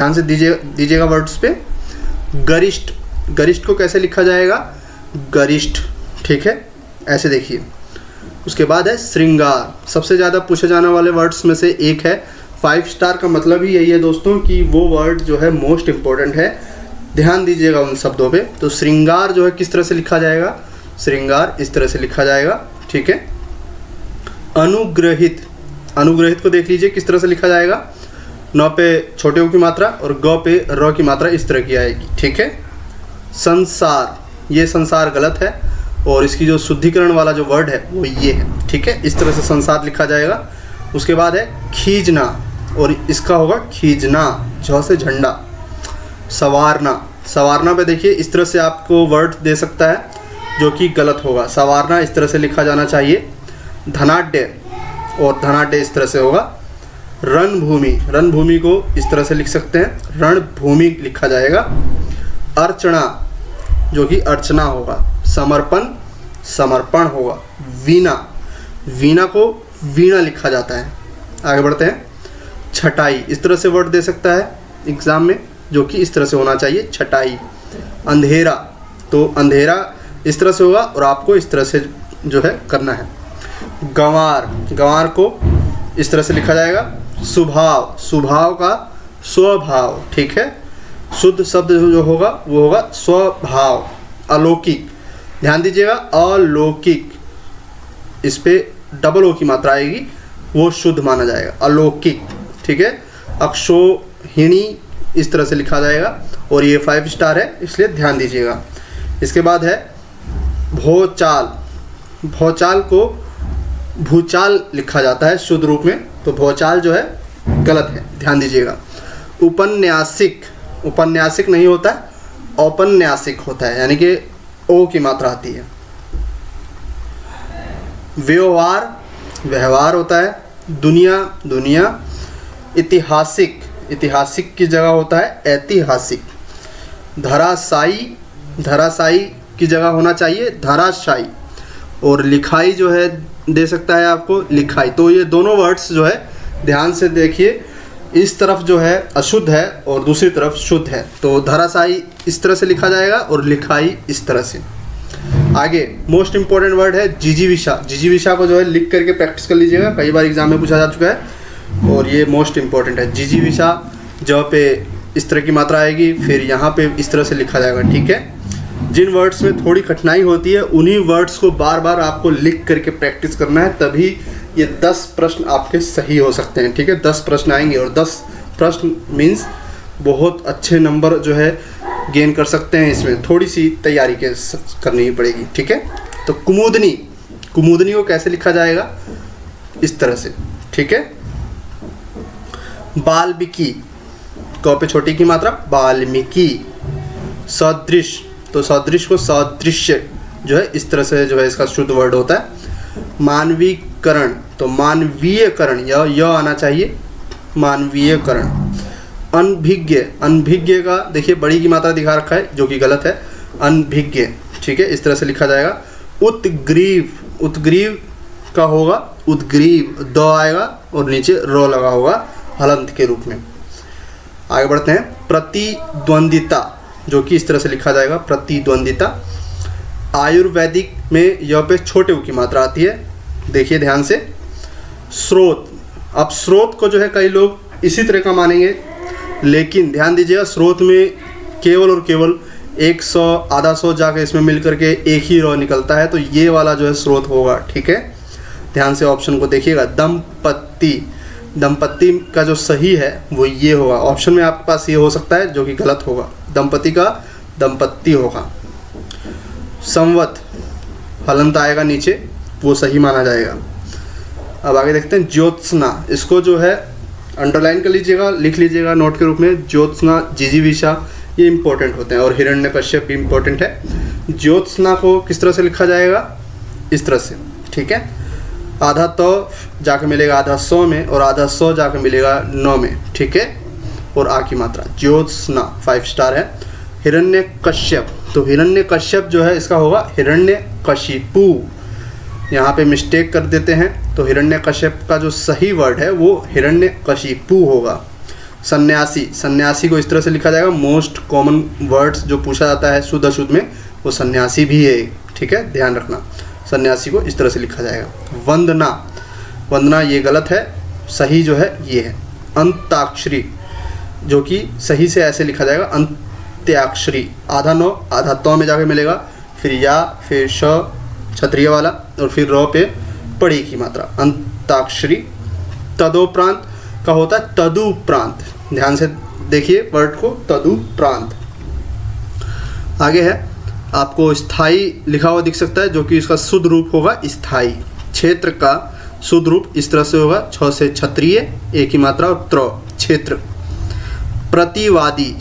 ध्यान से दीजिएगा वर्ड्स पे। गरिष्ठ, गरिष्ठ को कैसे लिखा जाएगा? गरिष्ठ, ठीक है, ऐसे देखिए। उसके बाद है श्रृंगार, सबसे ज़्यादा पूछे जाने वाले वर्ड्स में से एक है। 5 स्टार का मतलब ही यही है दोस्तों कि वो वर्ड जो है मोस्ट इम्पोर्टेंट है, ध्यान दीजिएगा उन शब्दों पे। तो श्रृंगार जो है किस तरह से लिखा जाएगा? श्रृंगार इस तरह से लिखा जाएगा, ठीक है। अनुग्रहित, अनुग्रहित को देख लीजिए किस तरह से लिखा जाएगा। 9 पे छोटे ओ की मात्रा और ग पे र की मात्रा इस तरह की आएगी, ठीक है। संसार, ये संसार गलत है और इसकी जो शुद्धिकरण वाला जो वर्ड है वो ये है, ठीक है। इस तरह से संसार लिखा जाएगा। उसके बाद है खींचना और इसका होगा खींचना, झ से झंडा। संवारना, संवारना पे देखिए इस तरह से आपको वर्ड दे सकता है जो कि गलत होगा। संवारना इस तरह से लिखा जाना चाहिए। धनाढ्य और धनाढ्य इस तरह से होगा। रणभूमि, रणभूमि को इस तरह से लिख सकते हैं, रणभूमि लिखा जाएगा। अर्चना जो कि अर्चना होगा। समर्पण, समर्पण होगा। वीणा, वीणा को वीणा लिखा जाता है। आगे बढ़ते हैं। छटाई, इस तरह से वर्ड दे सकता है एग्जाम में जो कि इस तरह से होना चाहिए, छटाई। अंधेरा, तो अंधेरा इस तरह से होगा और आपको इस तरह से जो है करना है। गंवार, गंवार को इस तरह से लिखा जाएगा। स्वभाव, स्वभाव का स्वभाव, ठीक है। शुद्ध शब्द जो होगा वो होगा स्वभाव। अलौकिक, ध्यान दीजिएगा, अलौकिक, इस पे डबल ओ की मात्रा आएगी, वो शुद्ध माना जाएगा, अलौकिक, ठीक है। अक्षोहिणी इस तरह से लिखा जाएगा और ये 5 स्टार है इसलिए ध्यान दीजिएगा। इसके बाद है भोचाल, भोचाल को भूचाल लिखा जाता है शुद्ध रूप में, तो भोचाल जो है गलत है, ध्यान दीजिएगा। उपन्यासिक, उपन्यासिक नहीं होता है, औपन्यासिक होता है, यानी कि ओ की मात्रा आती है। व्यवहार, व्यवहार होता है। दुनिया, दुनिया। ऐतिहासिक, ऐतिहासिक की जगह होता है ऐतिहासिक। धराशायी, धराशायी की जगह होना चाहिए धराशायी। और लिखाई जो है दे सकता है आपको लिखाई। तो ये दोनों वर्ड्स जो है ध्यान से देखिए, इस तरफ जो है अशुद्ध है और दूसरी तरफ शुद्ध है, तो धराशायी इस तरह से लिखा जाएगा और लिखाई इस तरह से। आगे मोस्ट इंपॉर्टेंट वर्ड है जिजीविषा। जिजीविषा को जो है लिख करके प्रैक्टिस कर लीजिएगा, कई बार एग्जाम में पूछा जा चुका है और ये मोस्ट इंपॉर्टेंट है। जिजीविषा जहाँ पे इस तरह की मात्रा आएगी, फिर यहाँ पे इस तरह से लिखा जाएगा, ठीक है। जिन वर्ड्स में थोड़ी कठिनाई होती है उन्हीं वर्ड्स को बार बार आपको लिख करके प्रैक्टिस करना है, तभी ये 10 प्रश्न आपके सही हो सकते हैं, ठीक है। 10 प्रश्न आएंगे और 10 प्रश्न मीन्स बहुत अच्छे नंबर जो है गेन कर सकते हैं। इसमें थोड़ी सी तैयारी करनी ही पड़ेगी, ठीक है। तो कुमुदनी, कुमुदनी को कैसे लिखा जाएगा? इस तरह से, ठीक है। बाल्मीकि, क पे छोटी की मात्रा, बाल्मीकि। सदृश, तो सदृश को सदृश्य जो है इस तरह से जो है इसका शुद्ध वर्ड होता है। मानवीकरण, तो मानवीयकरण, यह आना चाहिए, मानवीयकरण। अनभिज्ञ, अनभिज्ञ का देखिए बड़ी की मात्रा दिखा रखा है जो कि गलत है, अनभिज्ञ, ठीक है, इस तरह से लिखा जाएगा। उत्ग्रीव, उत्ग्रीव का होगा उद्ग्रीव, द आएगा और नीचे रो लगा होगा हलंत के रूप में। आगे बढ़ते हैं। प्रतिद्वंदिता, जो कि इस तरह से लिखा जाएगा, प्रतिद्वंदिता। आयुर्वेदिक में यह पे छोटे उ की मात्रा आती है, देखिए ध्यान से। स्रोत, अब स्रोत को जो है कई लोग इसी तरह का मानेंगे, लेकिन ध्यान दीजिएगा स्रोत में केवल और केवल 100 आधा 100 जाके इसमें मिल करके एक ही रो निकलता है, तो ये वाला जो है स्रोत होगा, ठीक है। ध्यान से ऑप्शन को देखिएगा। दंपत्ति, दंपत्ति का जो सही है वो ये होगा। ऑप्शन में आपके पास ये हो सकता है जो कि गलत होगा, दंपति का दंपत्ति होगा। संवत, हलंत आएगा नीचे, वो सही माना जाएगा। अब आगे देखते हैं। ज्योत्सना, इसको जो है अंडरलाइन कर लीजिएगा, लिख लीजिएगा नोट के रूप में। ज्योत्सना, जिजीविषा ये इंपॉर्टेंट होते हैं और हिरण्यकश्यप भी इंपॉर्टेंट है। ज्योत्सना को किस तरह से लिखा जाएगा? इस तरह से, ठीक है। आधा तो जाके मिलेगा आधा 100 में और आधा 100 जाके मिलेगा 9 में, ठीक है। और आ की मात्रा, ज्योत्सना 5 स्टार है। हिरण्यकश्यप, तो हिरण्यकश्यप जो है इसका होगा हिरण्यकशिपु, यहाँ पे मिस्टेक कर देते हैं, तो हिरण्यकश्यप का जो सही वर्ड है वो हिरण्यकशिपु होगा। सन्यासी, सन्यासी को इस तरह से लिखा जाएगा। मोस्ट कॉमन वर्ड्स जो पूछा जाता है शुद्ध अशुद्ध में, वो सन्यासी भी है, ठीक है, ध्यान रखना। सन्यासी को इस तरह से लिखा जाएगा। वंदना, वंदना ये गलत है, सही जो है ये है। अंताक्षरी, जो कि सही से ऐसे लिखा जाएगा अंत्याक्षरी, आधा नौ आधा तो में जाके मिलेगा, फिर या, फिर श क्षत्रिय वाला, और फिर र पे पड़ी की मात्रा, अंताक्षरी। तदोप्रांत का होता है तदुप्रांत, ध्यान से देखिए वर्ड को, तदुप्रांत। आगे है, आपको स्थाई लिखा हुआ दिख सकता है, जो कि इसका शुद्ध रूप होगा स्थाई। क्षेत्र का शुद्ध रूप इस तरह से होगा, छ से क्षत्रिय, एक ही मात्रा और त्र, क्षेत्र। प्रतिवादी,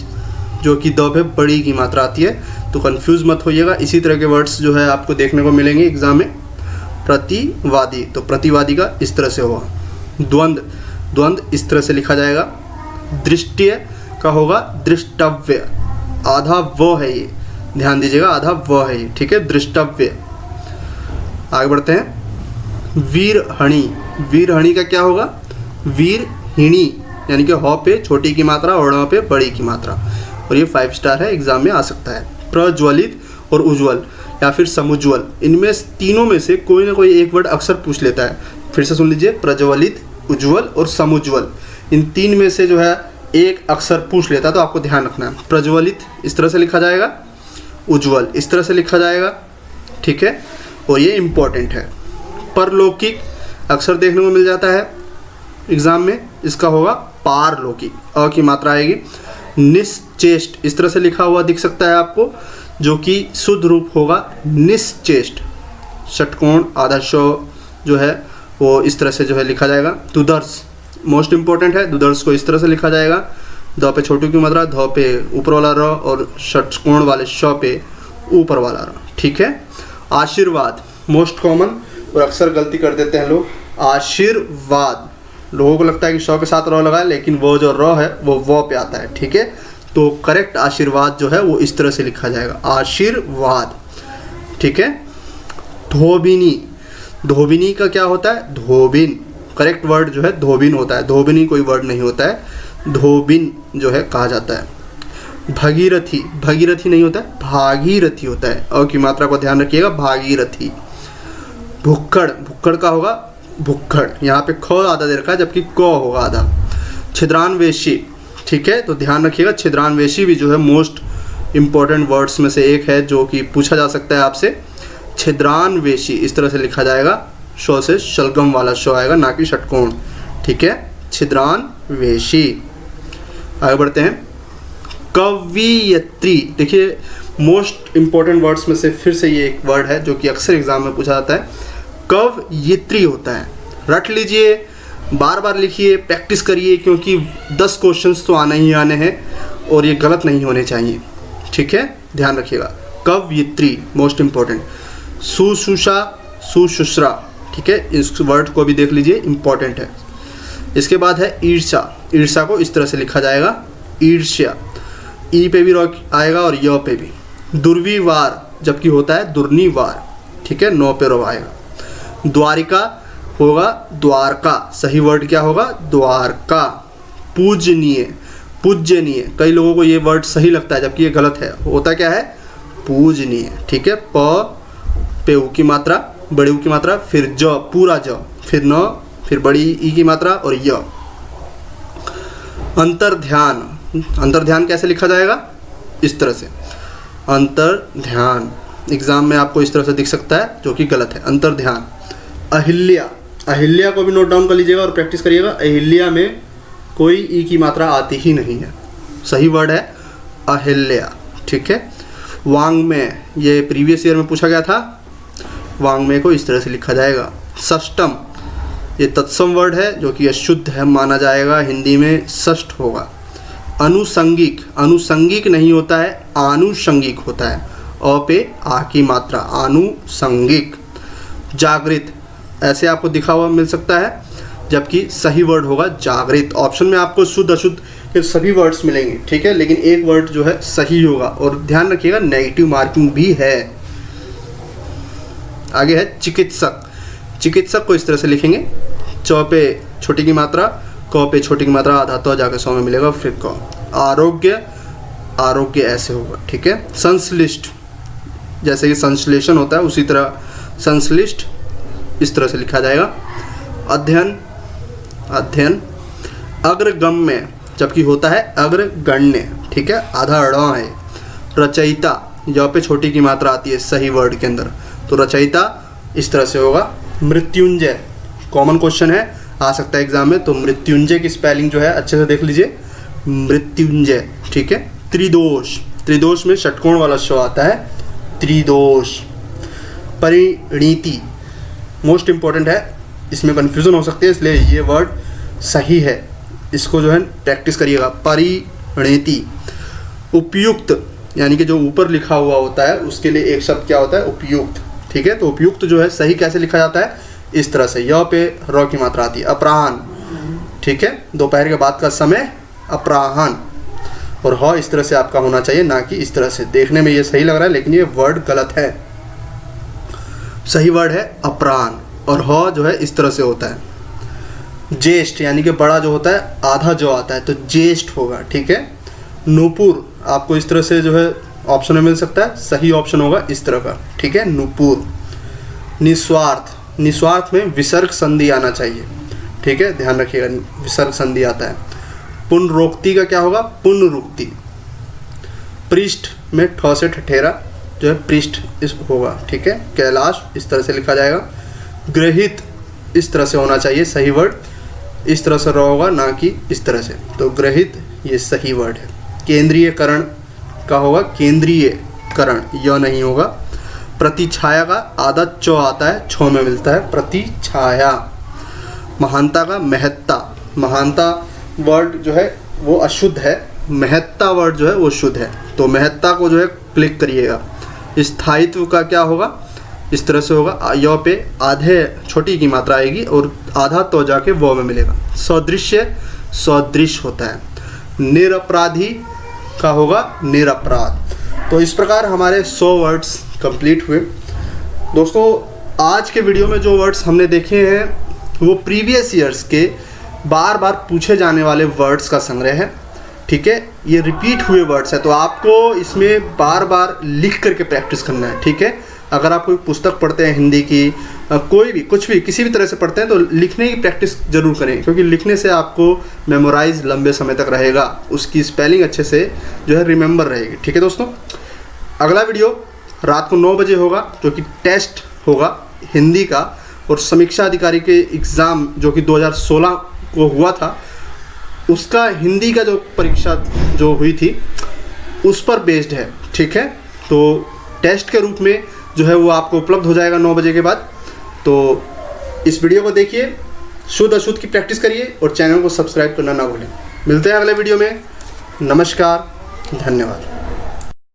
जो कि द पे बड़ी की मात्रा आती है, तो कंफ्यूज मत होइएगा, इसी तरह के वर्ड्स जो है आपको देखने को मिलेंगे एग्जाम में। प्रतिवादी, तो प्रतिवादी का इस तरह से होगा। द्वंद्व, द्वंद्व इस तरह से लिखा जाएगा। दृष्टि का होगा दृष्टव्य, आधा वो है ये, ध्यान दीजिएगा, आधा वो है ये, ठीक है, दृष्टव्य। आगे बढ़ते हैं। वीरहणी, वीरहणी का क्या होगा? वीरहिणी, यानी कि ह पे छोटी की मात्रा और ण पे बड़ी की मात्रा, और ये 5 स्टार है, एग्जाम में आ सकता है। प्रज्वलित और उज्ज्वल या फिर समुज्वल, इनमें तीनों में से कोई ना कोई एक वर्ड अक्सर पूछ लेता है। फिर से सुन लीजिए, प्रज्वलित, उज्ज्वल और समुज्वल, इन तीन में से जो है एक अक्सर पूछ लेता है, तो आपको ध्यान रखना है। प्रज्वलित इस तरह से लिखा जाएगा, उज्ज्वल इस तरह से लिखा जाएगा, ठीक है, और ये इम्पोर्टेंट है। परलौकिक अक्सर देखने को मिल जाता है एग्जाम में, इसका होगा पारलौकिक, अ की मात्रा आएगी। निश्चेष्ट इस तरह से लिखा हुआ दिख सकता है आपको, जो कि शुद्ध रूप होगा निश्चेष्ट। षटकोण आधा शो जो है वो इस तरह से जो है लिखा जाएगा। दुदर्श मोस्ट इंपॉर्टेंट है, दुदर्श को इस तरह से लिखा जाएगा, द पे छोटू की मात्रा, ध पे ऊपर वाला र, और षटकोण वाले श पे ऊपर वाला र, ठीक है। आशीर्वाद मोस्ट कॉमन, और अक्सर गलती कर देते हैं लोग, आशीर्वाद, लोगों को लगता है कि श के साथ र लगा है, लेकिन वो जो र है वो पे आता है, ठीक है। तो करेक्ट आशीर्वाद जो है वो इस तरह से लिखा जाएगा, आशीर्वाद, ठीक है। धोबिनी, धोबिनी का क्या होता है? धोबिन, करेक्ट वर्ड जो है धोबिन होता है, धोबिनी कोई वर्ड नहीं होता है, धोबिन जो है कहा जाता है। भगीरथी, भगीरथी नहीं होता है, भागीरथी होता है, अ की मात्रा को ध्यान रखिएगा, भागीरथी। भुक्खड़, भुक्खड़ का होगा भुक्खड़, यहाँ पे ख आधा दे रखा है, जबकि क होगा आधा। छिद्रान्वेषी, ठीक है, तो ध्यान रखिएगा, छिद्रान्वेषी भी जो है मोस्ट इम्पॉर्टेंट वर्ड्स में से एक है, जो कि पूछा जा सकता है आपसे। छिद्रान्वेषी इस तरह से लिखा जाएगा, शो से शलगम वाला शो आएगा, ना कि षटकोण, ठीक है, छिद्रान्वेषी। आगे बढ़ते हैं। कवियत्री, देखिए मोस्ट इम्पॉर्टेंट वर्ड्स में से फिर से ये एक वर्ड है जो कि अक्सर एग्जाम में पूछा जाता है। कवयित्री होता है, रट लीजिए, बार बार लिखिए, प्रैक्टिस करिए, क्योंकि 10 क्वेश्चंस तो आने ही आने हैं और ये गलत नहीं होने चाहिए, ठीक है, ध्यान रखिएगा। कवयित्री मोस्ट इम्पॉर्टेंट। सुशुषा, सुशुश्रा, ठीक है, इस वर्ड को भी देख लीजिए, इम्पॉर्टेंट है। इसके बाद है ईर्ष्या, ईर्ष्या को इस तरह से लिखा जाएगा, ईर्ष्या, ई पे भी आएगा और य पे भी। दुर्विवार, जबकि होता है दुर्निवार, ठीक है, नौ पे रो आएगा। द्वारिका होगा द्वारका, सही वर्ड क्या होगा? द्वारका। पूजनीय, पूजनीय, कई लोगों को ये वर्ड सही लगता है जबकि ये गलत है, होता क्या है? पूजनीय, ठीक है, प पे ऊ की मात्रा, बड़ी ऊ की मात्रा, फिर ज, पूरा ज, फिर न, फिर बड़ी ई की मात्रा और य। अंतर्ध्यान, अंतर्ध्यान कैसे लिखा जाएगा? इस तरह से, अंतर्ध्यान, एग्जाम में आपको इस तरह से दिख सकता है, जो कि गलत है, अंतर्ध्यान। अहिल्या, अहिल्या को भी नोट डाउन कर लीजिएगा और प्रैक्टिस करिएगा, अहिल्या में कोई ई की मात्रा आती ही नहीं है, सही वर्ड है अहिल्या, ठीक है। वांग्मय, ये प्रीवियस ईयर में पूछा गया था, वांग्मय को इस तरह से लिखा जाएगा। षष्टम, ये तत्सम वर्ड है जो कि अशुद्ध है माना जाएगा, हिंदी में षष्ठ होगा। अनुसंगिक, अनुसंगिक नहीं होता है, आनुषंगिक होता है, अ पे आ की मात्रा, आनुसंगिक। जागृत, ऐसे आपको दिखा हुआ मिल सकता है, जबकि सही वर्ड होगा जागृत। ऑप्शन में आपको शुद्ध अशुद्ध के सभी वर्ड्स मिलेंगे, ठीक है, लेकिन एक वर्ड जो है सही होगा, और ध्यान रखिएगा नेगेटिव मार्किंग भी है। आगे है चिकित्सक, चिकित्सक को इस तरह से लिखेंगे, च पे छोटी की मात्रा, क पे छोटी की मात्रा आधा तो जाके 100 में मिलेगा, फिर क। आरोग्य, आरोग्य ऐसे होगा, ठीक है। संश्लिष्ट, जैसे कि संश्लेषण होता है उसी तरह संश्लिष्ट इस तरह से लिखा जाएगा। अध्ययन, अध्ययन। अग्रगम्य जबकि होता है अग्रगण्य, ठीक है, आधा ड़ है। रचयिता, य पे छोटी की मात्रा आती है सही वर्ड के अंदर, तो रचयिता इस तरह से होगा। मृत्युंजय, कॉमन क्वेश्चन है, आ सकता है एग्जाम में, तो मृत्युंजय की स्पेलिंग जो है अच्छे से देख लीजिए, मृत्युंजय, ठीक है। त्रिदोष, त्रिदोष में षटकोण वाला शो आता है, त्रिदोष। परिणीति मोस्ट इंपॉर्टेंट है, इसमें कन्फ्यूज़न हो सकती है, इसलिए ये वर्ड सही है, इसको जो है प्रैक्टिस करिएगा। परिणीति। उपयुक्त, यानी कि जो ऊपर लिखा हुआ होता है उसके लिए एक शब्द क्या होता है, उपयुक्त, ठीक है। तो उपयुक्त जो है सही कैसे लिखा जाता है, इस तरह से, य पे र की मात्रा आती है। अपराह्न, ठीक है, दोपहर के बाद का समय अपराह्न, और ह इस तरह से आपका होना चाहिए, ना कि इस तरह से। देखने में ये सही लग रहा है लेकिन ये वर्ड गलत है, सही वर्ड है अपराह्न, और ह जो है इस तरह से होता है। ज्येष्ठ, यानी कि बड़ा जो होता है आधा जो आता है तो ज्येष्ठ होगा, ठीक है। नूपुर, आपको इस तरह से जो है ऑप्शन में मिल सकता है, सही ऑप्शन होगा इस तरह का, ठीक है, नूपुर। निस्वार्थ, निस्वार्थ में विसर्ग संधि आना चाहिए, ठीक है, ध्यान रखिएगा, विसर्ग संधि आता है। पुनरोक्ति का क्या होगा, पुनरुक्ति। पृष्ठ में ठ से ठठेरा जो है पृष्ठ इस होगा, ठीक है। कैलाश इस तरह से लिखा जाएगा। ग्रहित इस तरह से होना चाहिए, सही वर्ड इस तरह से होगा, ना कि इस तरह से, तो ग्रहित ये सही वर्ड है। केंद्रीयकरण का होगा केंद्रीयकरण, यह नहीं होगा। प्रतिछाया का आधा चौ आता है, छो में मिलता है, प्रतिछाया। महानता का महत्ता, महानता वर्ड जो है वो अशुद्ध है, महत्ता वर्ड जो है वो शुद्ध है, तो महत्ता को जो है क्लिक करिएगा। स्थायित्व का क्या होगा, इस तरह से होगा, य पे आधे छोटी की मात्रा आएगी और आधा तो जाके वो में मिलेगा। सदृश्य, सदृश होता है। निरपराधी का होगा निरपराध। तो इस प्रकार हमारे 100 वर्ड्स कंप्लीट हुए। दोस्तों आज के वीडियो में जो वर्ड्स हमने देखे हैं वो प्रीवियस ईयर्स के बार बार पूछे जाने वाले वर्ड्स का संग्रह है, ठीक है। ये रिपीट हुए वर्ड्स है, तो आपको इसमें बार बार लिख करके प्रैक्टिस करना है, ठीक है। अगर आप कोई पुस्तक पढ़ते हैं हिंदी की, कोई भी कुछ भी किसी भी तरह से पढ़ते हैं, तो लिखने की प्रैक्टिस ज़रूर करें, क्योंकि लिखने से आपको मेमोराइज लंबे समय तक रहेगा, उसकी स्पेलिंग अच्छे से जो है रिमेंबर रहेगी, ठीक है दोस्तों। अगला वीडियो रात को 9 बजे होगा, जो कि टेस्ट होगा हिंदी का, और समीक्षा अधिकारी के एग्ज़ाम जो कि 2016 को हुआ था, उसका हिंदी का जो परीक्षा जो हुई थी उस पर बेस्ड है, ठीक है। तो टेस्ट के रूप में जो है वो आपको उपलब्ध हो जाएगा 9 बजे के बाद। तो इस वीडियो को देखिए, शुद्ध अशुद्ध की प्रैक्टिस करिए और चैनल को सब्सक्राइब करना ना भूलें। मिलते हैं अगले वीडियो में। नमस्कार, धन्यवाद।